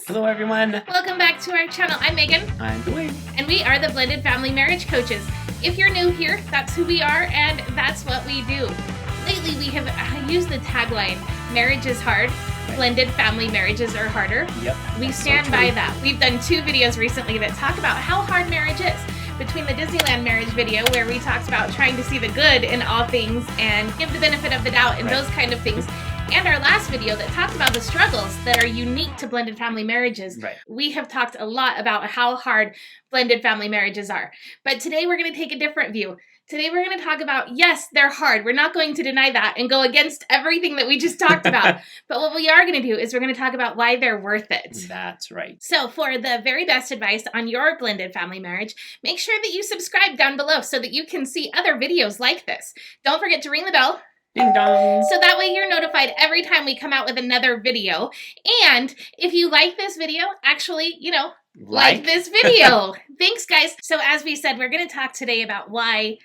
Hello, everyone. Welcome back to our channel. I'm Megan. I'm Dwayne. And we are the Blended Family Marriage Coaches. If you're new here, that's who we are and that's what we do. Lately, we have used the tagline, marriage is hard, blended family marriages are harder. Yep. We stand by that. We've done 2 videos recently that talk about how hard marriage is. Between the Disneyland marriage video, where we talked about trying to see the good in all things and give the benefit of the doubt and those kind of things, and our last video that talked about the struggles that are unique to blended family marriages. We have talked a lot about how hard blended family marriages are. But today we're going to take a different view. Today we're going to talk about, yes, they're hard. We're not going to deny that and go against everything that we just talked about. But what we are going to do is we're going to talk about why they're worth it. That's right. So for the very best advice on your blended family marriage, make sure that you subscribe down below so that you can see other videos like this. Don't forget to ring the bell. Ding dong. So that way you're notified every time we come out with another video. And if you like this video, actually, like this video. Thanks, guys. So as we said, we're going to talk today about why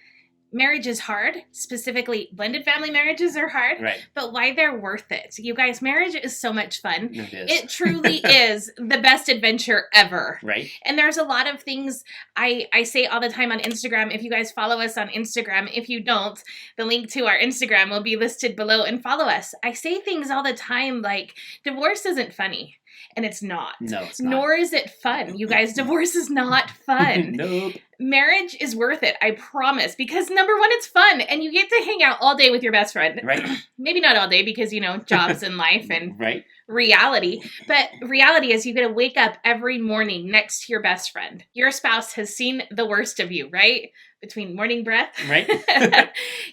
marriage is hard, specifically blended family marriages are hard, but why they're worth it. You guys, marriage is so much fun. It is. It truly is the best adventure ever. Right. And there's a lot of things I say all the time on Instagram. If you guys follow us on Instagram, if you don't, the link to our Instagram will be listed below and follow us. I say things all the time like, divorce isn't funny. And it's not. No, it's not. Nor is it fun. You guys, divorce is not fun. Nope. Marriage is worth it, I promise. Because number one, it's fun. And you get to hang out all day with your best friend. Right. Maybe not all day because, jobs and life and right. reality. But reality is you get to wake up every morning next to your best friend. Your spouse has seen the worst of you, right? Between morning breath right.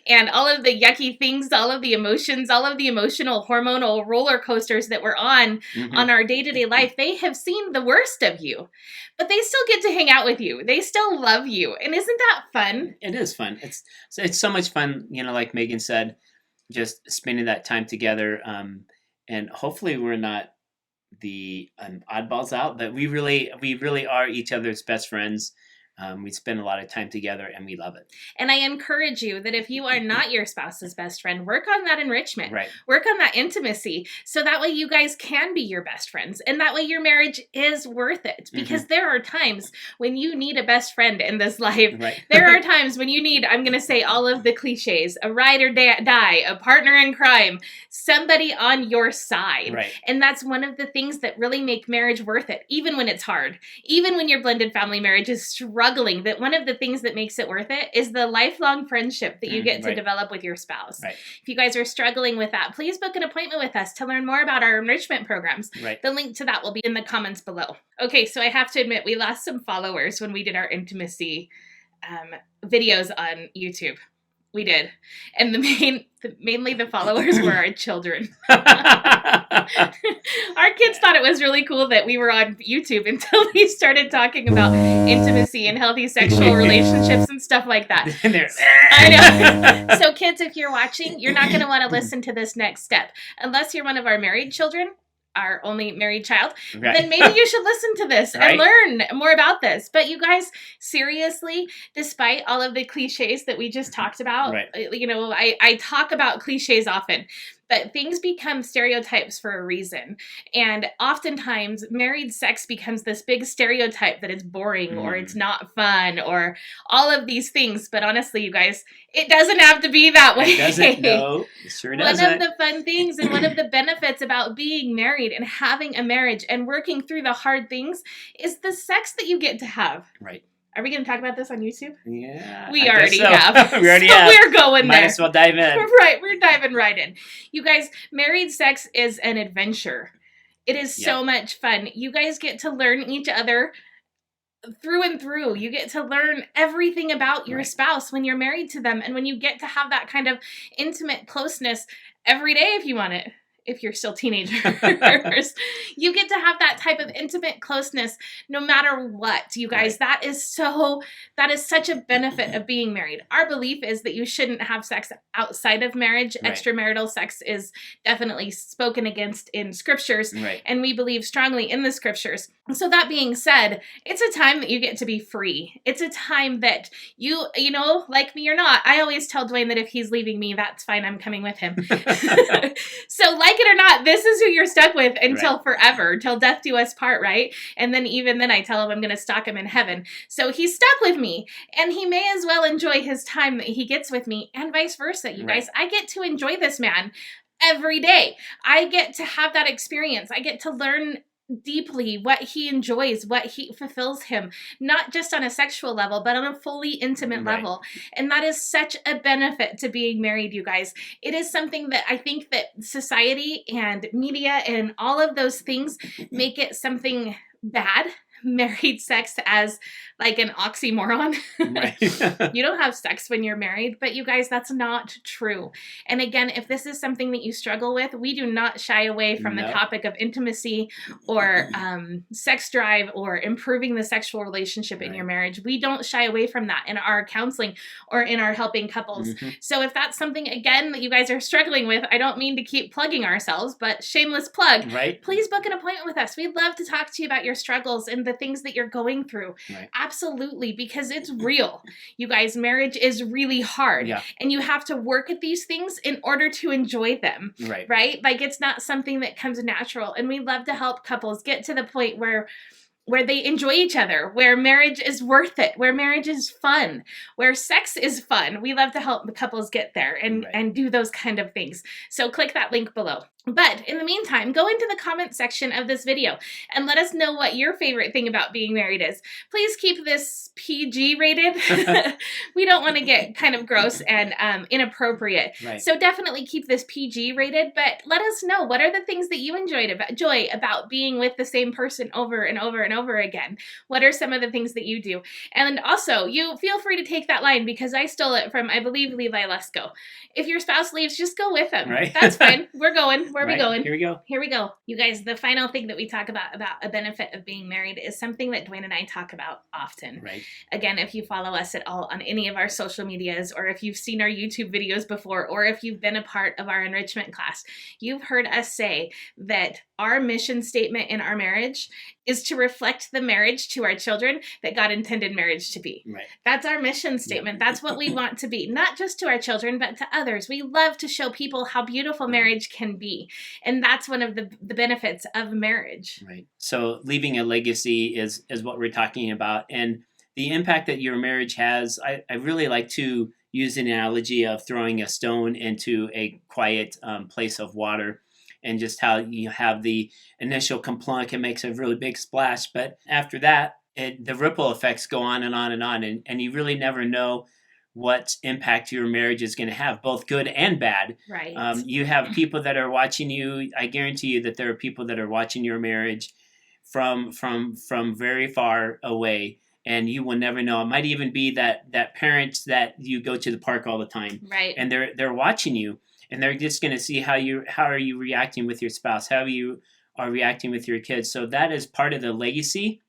and all of the yucky things, all of the emotions, all of the emotional hormonal roller coasters that we're on our day-to-day life, they have seen the worst of you, but they still get to hang out with you. They still love you. And isn't that fun? It is fun. It's so much fun, like Megan said, just spending that time together. And hopefully we're not the oddballs out, but we really are each other's best friends. We spend a lot of time together and we love it. And I encourage you that if you are not your spouse's best friend, work on that enrichment. Right. Work on that intimacy so that way you guys can be your best friends. And that way your marriage is worth it. Because there are times when you need a best friend in this life. Right. There are times when you need, I'm going to say all of the cliches, a ride or die, a partner in crime, somebody on your side. Right. And that's one of the things that really make marriage worth it, even when it's hard. Even when your blended family marriage is struggling, that one of the things that makes it worth it is the lifelong friendship that you get to develop with your spouse. Right. If you guys are struggling with that, please book an appointment with us to learn more about our enrichment programs. Right. The link to that will be in the comments below. Okay, so I have to admit, we lost some followers when we did our intimacy videos on YouTube. We did. And mainly the followers were our children. Our kids thought it was really cool that we were on YouTube until we started talking about intimacy and healthy sexual relationships and stuff like that. I know. So kids, if you're watching, you're not going to want to listen to this next step. Unless you're one of our married children, our only married child, then maybe you should listen to this and learn more about this. But you guys, seriously, despite all of the cliches that we just talked about, I talk about cliches often, but things become stereotypes for a reason. And oftentimes, married sex becomes this big stereotype that it's boring or it's not fun or all of these things. But honestly, you guys, it doesn't have to be that way. It doesn't, no. It sure doesn't. One of the fun things and one of the benefits about being married and having a marriage and working through the hard things is the sex that you get to have. Right. Are we going to talk about this on YouTube? Yeah. We already have. We already have. We're going there. Might as well dive in. Right. We're diving right in. You guys, married sex is an adventure. It is so much fun. You guys get to learn each other through and through. You get to learn everything about your spouse when you're married to them and when you get to have that kind of intimate closeness every day if you want it. If you're still teenagers, you get to have that type of intimate closeness no matter what, you guys. That is such a benefit of being married. Our belief is that you shouldn't have sex outside of marriage. Extramarital sex is definitely spoken against in scriptures, and we believe strongly in the scriptures. So that being said, it's a time that you get to be free. It's a time that you like me or not, I always tell Dwayne that if he's leaving me, that's fine. I'm coming with him. So like like it or not, this is who you're stuck with until Right. forever, till death do us part, right? And then even then I tell him I'm going to stalk him in heaven. So he's stuck with me, and he may as well enjoy his time that he gets with me, and vice versa, you Right. guys. I get to enjoy this man every day. I get to have that experience. I get to learn deeply what he enjoys, what he fulfills him, not just on a sexual level, but on a fully intimate Right. level. And that is such a benefit to being married, you guys. It is something that I think that society and media and all of those things make it something bad. Married sex as like an oxymoron. Right. You don't have sex when you're married, but you guys, that's not true. And again, if this is something that you struggle with, we do not shy away from the No. topic of intimacy or sex drive or improving the sexual relationship in your marriage. We don't shy away from that in our counseling or in our helping couples. So if that's something, again, that you guys are struggling with, I don't mean to keep plugging ourselves, but shameless plug, Right. please book an appointment with us. We'd love to talk to you about your struggles and the things that you're going through. Right. Absolutely, because it's real. You guys, marriage is really hard. Yeah. And you have to work at these things in order to enjoy them. Right. Right? Like, it's not something that comes natural. And we love to help couples get to the point where they enjoy each other, where marriage is worth it, where marriage is fun, where sex is fun. We love to help the couples get there and do those kind of things. So click that link below. But in the meantime, go into the comment section of this video and let us know what your favorite thing about being married is. Please keep this PG rated. We don't want to get kind of gross and inappropriate. Right. So definitely keep this PG rated, but let us know, what are the things that you enjoy about being with the same person over and over and over again? What are some of the things that you do? And also, you feel free to take that line, because I stole it from, I believe, Levi Lesko. If your spouse leaves, just go with them. Right. That's fine. We're going. Where are we going? Here we go. Here we go. You guys, the final thing that we talk about a benefit of being married is something that Dwayne and I talk about often. Right. Again, if you follow us at all on any of our social medias, or if you've seen our YouTube videos before, or if you've been a part of our enrichment class, you've heard us say that our mission statement in our marriage is to reflect the marriage to our children that God intended marriage to be. Right. That's our mission statement. That's what we want to be, not just to our children, but to others. We love to show people how beautiful marriage can be. And that's one of the benefits of marriage. Right. So leaving a legacy is what we're talking about. And the impact that your marriage has, I really like to use an analogy of throwing a stone into a quiet place of water. And just how you have the initial complunk, it makes a really big splash. But after that, the ripple effects go on and on and on. And you really never know what impact your marriage is going to have, both good and bad. Right. You have people that are watching you. I guarantee you that there are people that are watching your marriage from very far away. And you will never know. It might even be that parents that you go to the park all the time. Right. And they're watching you. And they're just going to see how are you reacting with your spouse, how you are reacting with your kids. So that is part of the legacy.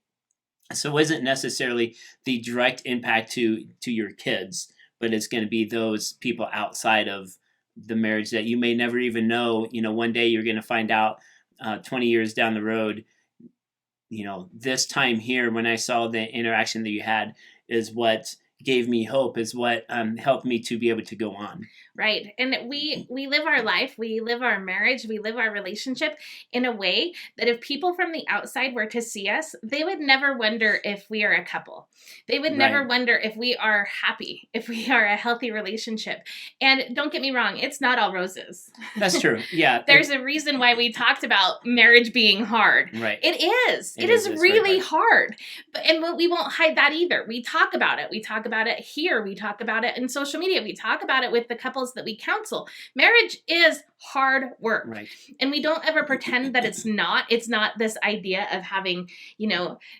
So it isn't necessarily the direct impact to your kids, but it's going to be those people outside of the marriage that you may never even know. One day you're going to find out 20 years down the road, this time here when I saw the interaction that you had is what gave me hope, is what helped me to be able to go on. Right. And we live our life, we live our marriage, we live our relationship in a way that if people from the outside were to see us, they would never wonder if we are a couple. They would never wonder if we are happy, if we are a healthy relationship. And don't get me wrong, it's not all roses. That's true. Yeah. There's a reason why we talked about marriage being hard. Right. It is. It is really hard. And we won't hide that either. We talk about it. We talk about it here. We talk about it in social media. We talk about it with the couples that we counsel. Marriage is hard work. Right. And we don't ever pretend that it's not. It's not this idea of having,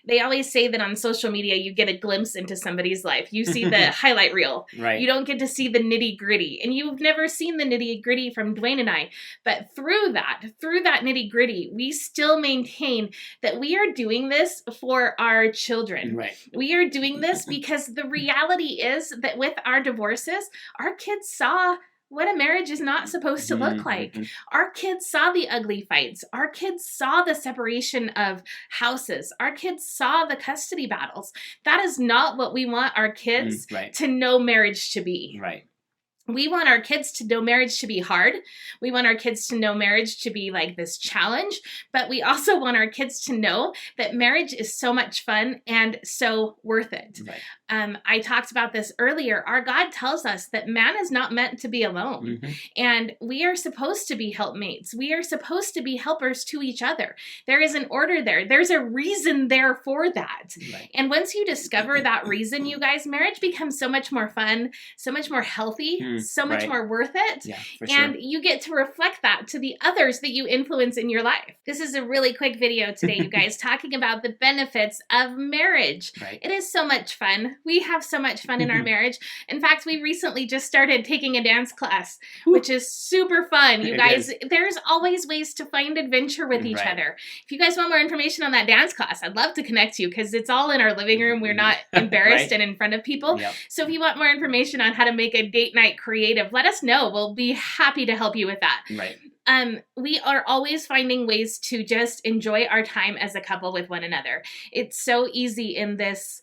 they always say that on social media, you get a glimpse into somebody's life. You see the highlight reel. Right. You don't get to see the nitty gritty. And you've never seen the nitty gritty from Dwayne and I. But through that nitty gritty, we still maintain that we are doing this for our children. Right. We are doing this because the reality is that with our divorces, our kids saw what a marriage is not supposed to look like. Our kids saw the ugly fights. Our kids saw the separation of houses. Our kids saw the custody battles. That is not what we want our kids to know marriage to be. Right. We want our kids to know marriage to be hard. We want our kids to know marriage to be like this challenge, but we also want our kids to know that marriage is so much fun and so worth it. Right. I talked about this earlier. Our God tells us that man is not meant to be alone, and we are supposed to be helpmates. We are supposed to be helpers to each other. There is an order there. There's a reason there for that. Right. And once you discover that reason, you guys, marriage becomes so much more fun, so much more healthy, so much more worth it. Yeah, for and sure. you get to reflect that to the others that you influence in your life. This is a really quick video today, you guys, talking about the benefits of marriage. Right. It is so much fun. We have so much fun in our marriage. In fact, we recently just started taking a dance class, which is super fun. You guys, there's always ways to find adventure with each other. If you guys want more information on that dance class, I'd love to connect you because it's all in our living room. We're not embarrassed and in front of people. So if you want more information on how to make a date night creative, let us know. We'll be happy to help you with that. Right. We are always finding ways to just enjoy our time as a couple with one another. It's so easy in this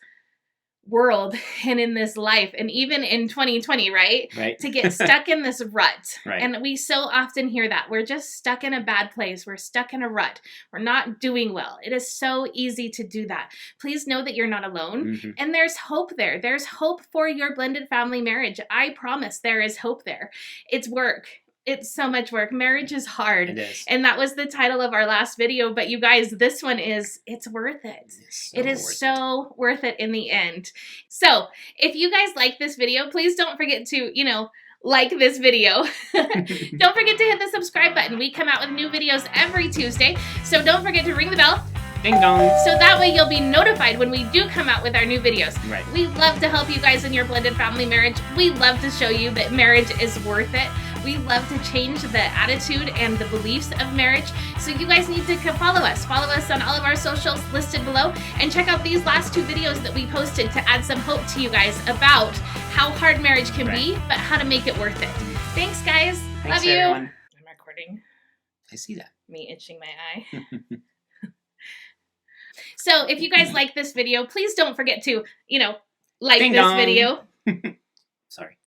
world and in this life, and even in 2020, right? To get stuck in this rut. And we so often hear that. We're just stuck in a bad place. We're stuck in a rut. We're not doing well. It is so easy to do that. Please know that you're not alone. And there's hope there. There's hope for your blended family marriage. I promise there is hope there. It's work. It's so much work. Marriage is hard. It is. And that was the title of our last video. But you guys, this one is, it's worth it. It is so worth it in the end. So if you guys like this video, please don't forget to, like this video. Don't forget to hit the subscribe button. We come out with new videos every Tuesday. So don't forget to ring the bell. Ding dong. So that way you'll be notified when we do come out with our new videos. Right. We love to help you guys in your blended family marriage. We love to show you that marriage is worth it. We love to change the attitude and the beliefs of marriage. So you guys need to follow us. Follow us on all of our socials listed below. And check out these last two videos that we posted to add some hope to you guys about how hard marriage can be, but how to make it worth it. Thanks, guys. Thanks, love you. everyone. I'm recording. I see that. Me itching my eye. So if you guys like this video, please don't forget to, like Ding this dong. video. Sorry.